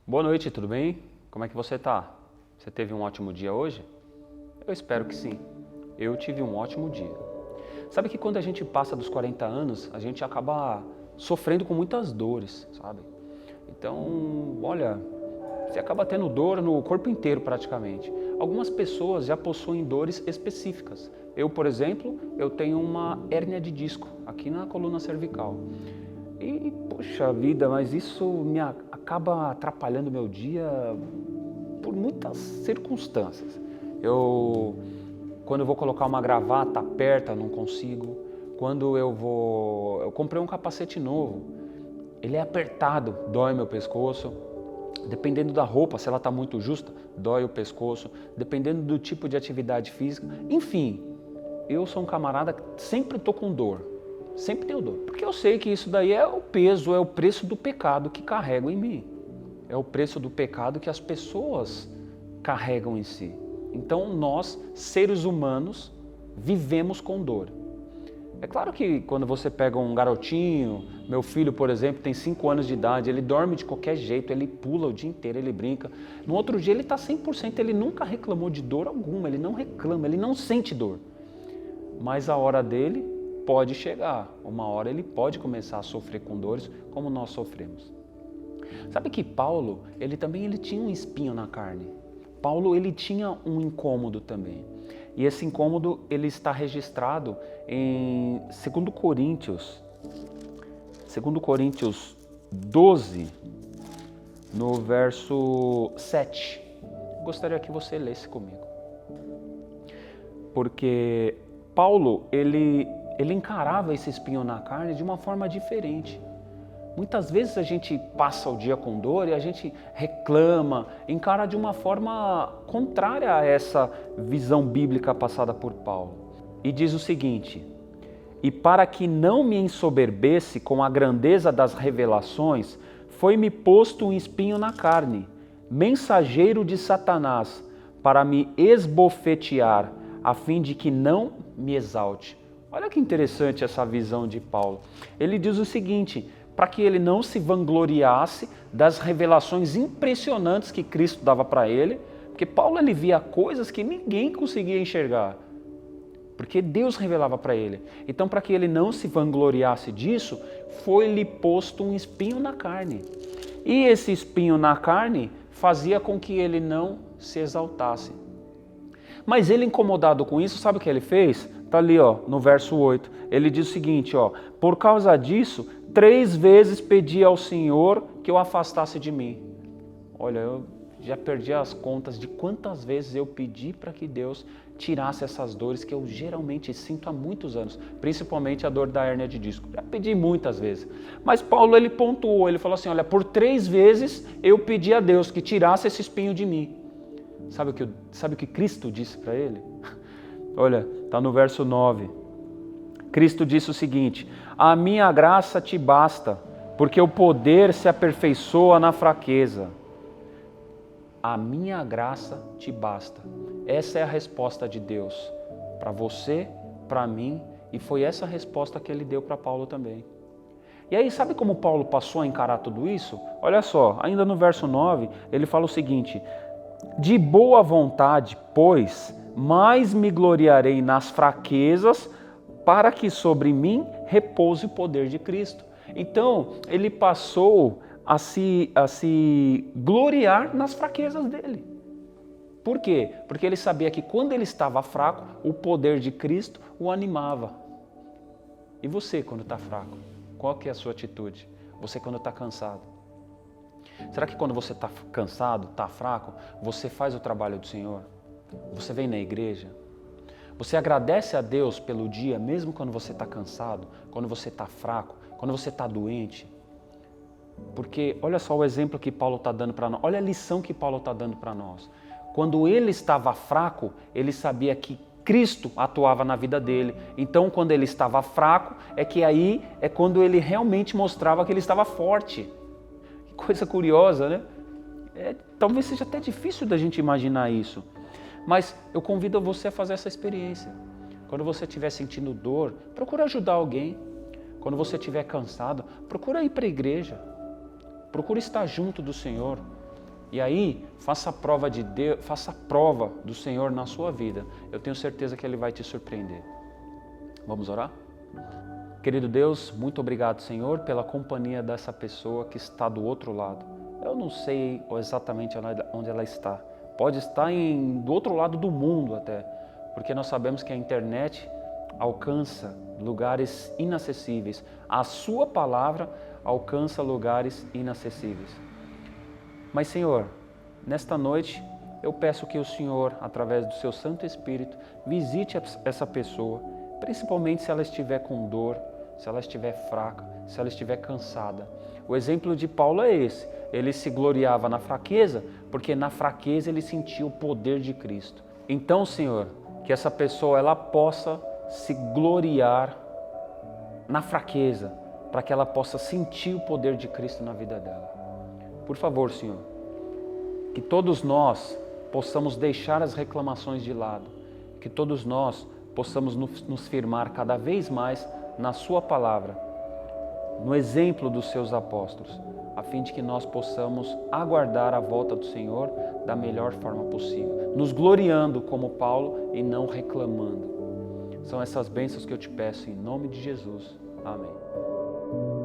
Boa noite, tudo bem? Como é que você tá? Você teve um ótimo dia hoje? Eu espero que sim. Eu tive um ótimo dia. Sabe que quando a gente passa dos 40 anos, a gente acaba sofrendo com muitas dores, sabe? Então, olha, você acaba tendo dor no corpo inteiro praticamente. Algumas pessoas já possuem dores específicas. Eu, por exemplo, eu tenho uma hérnia de disco aqui na coluna cervical. E, poxa vida, mas isso acaba atrapalhando meu dia por muitas circunstâncias. Quando eu vou colocar uma gravata, aperta, não consigo. Eu comprei um capacete novo, ele é apertado, dói meu pescoço. Dependendo da roupa, se ela está muito justa, dói o pescoço. Dependendo do tipo de atividade física. Enfim, eu sou um camarada que sempre estou com dor. Sempre tenho dor. Porque eu sei que isso daí é o peso, é o preço do pecado que carrego em mim. É o preço do pecado que as pessoas carregam em si. Então nós, seres humanos, vivemos com dor. É claro que quando você pega um garotinho, meu filho, por exemplo, tem 5 anos de idade, ele dorme de qualquer jeito, ele pula o dia inteiro, ele brinca. No outro dia ele está 100%, ele nunca reclamou de dor alguma, ele não reclama, ele não sente dor. Mas a hora dele pode chegar, uma hora ele pode começar a sofrer com dores como nós sofremos. Sabe que Paulo, ele tinha um espinho na carne. Paulo, ele tinha um incômodo também. E esse incômodo, ele está registrado em 2 Coríntios 12, no verso 7. Gostaria que você lesse comigo. Porque Paulo, ele encarava esse espinho na carne de uma forma diferente. Muitas vezes a gente passa o dia com dor e a gente reclama, encara de uma forma contrária a essa visão bíblica passada por Paulo. E diz o seguinte: e para que não me ensoberbesse com a grandeza das revelações, foi-me posto um espinho na carne, mensageiro de Satanás, para me esbofetear, a fim de que não me exalte. Olha que interessante essa visão de Paulo. Ele diz o seguinte: para que ele não se vangloriasse das revelações impressionantes que Cristo dava para ele, porque Paulo ele via coisas que ninguém conseguia enxergar, porque Deus revelava para ele. Então, para que ele não se vangloriasse disso, foi-lhe posto um espinho na carne. E esse espinho na carne fazia com que ele não se exaltasse. Mas ele, incomodado com isso, sabe o que ele fez? Está ali, no verso 8. Ele diz o seguinte: por causa disso, 3 vezes pedi ao Senhor que o afastasse de mim. Olha, eu já perdi as contas de quantas vezes eu pedi para que Deus tirasse essas dores que eu geralmente sinto há muitos anos, principalmente a dor da hérnia de disco. Já pedi muitas vezes. Mas Paulo, ele pontuou, ele falou assim: olha, por 3 vezes eu pedi a Deus que tirasse esse espinho de mim. Sabe o que Cristo disse para ele? Olha, está no verso 9. Cristo disse o seguinte: a minha graça te basta, porque o poder se aperfeiçoa na fraqueza. A minha graça te basta. Essa é a resposta de Deus para você, para mim, e foi essa a resposta que ele deu para Paulo também. E aí, sabe como Paulo passou a encarar tudo isso? Olha só, ainda no verso 9, ele fala o seguinte: de boa vontade, pois, mais me gloriarei nas fraquezas, para que sobre mim repouse o poder de Cristo. Então, ele passou a se gloriar nas fraquezas dele. Por quê? Porque ele sabia que quando ele estava fraco, o poder de Cristo o animava. E você, quando está fraco? Qual que é a sua atitude? Você, quando está cansado? Será que quando você está cansado, está fraco, você faz o trabalho do Senhor? Você vem na igreja? Você agradece a Deus pelo dia, mesmo quando você está cansado, quando você está fraco, quando você está doente? Porque olha só o exemplo que Paulo está dando para nós, olha a lição que Paulo está dando para nós. Quando ele estava fraco, ele sabia que Cristo atuava na vida dele. Então, quando ele estava fraco, aí é quando ele realmente mostrava que ele estava forte. Que coisa curiosa, né? Talvez seja até difícil da gente imaginar isso. Mas eu convido você a fazer essa experiência. Quando você estiver sentindo dor, procura ajudar alguém. Quando você estiver cansado, procura ir para a igreja. Procura estar junto do Senhor. E aí, faça a prova de Deus, faça a prova do Senhor na sua vida. Eu tenho certeza que Ele vai te surpreender. Vamos orar? Querido Deus, muito obrigado, Senhor, pela companhia dessa pessoa que está do outro lado. Eu não sei exatamente onde ela está. Pode estar do outro lado do mundo até, porque nós sabemos que a internet alcança lugares inacessíveis. A sua palavra alcança lugares inacessíveis. Mas, Senhor, nesta noite eu peço que o Senhor, através do seu Santo Espírito, visite essa pessoa, principalmente se ela estiver com dor, se ela estiver fraca, se ela estiver cansada. O exemplo de Paulo é esse. Ele se gloriava na fraqueza, porque na fraqueza ele sentia o poder de Cristo. Então, Senhor, que essa pessoa ela possa se gloriar na fraqueza, para que ela possa sentir o poder de Cristo na vida dela. Por favor, Senhor, que todos nós possamos deixar as reclamações de lado, que todos nós possamos nos firmar cada vez mais na sua palavra, no exemplo dos seus apóstolos, a fim de que nós possamos aguardar a volta do Senhor da melhor forma possível, nos gloriando como Paulo e não reclamando. São essas bênçãos que eu te peço em nome de Jesus. Amém.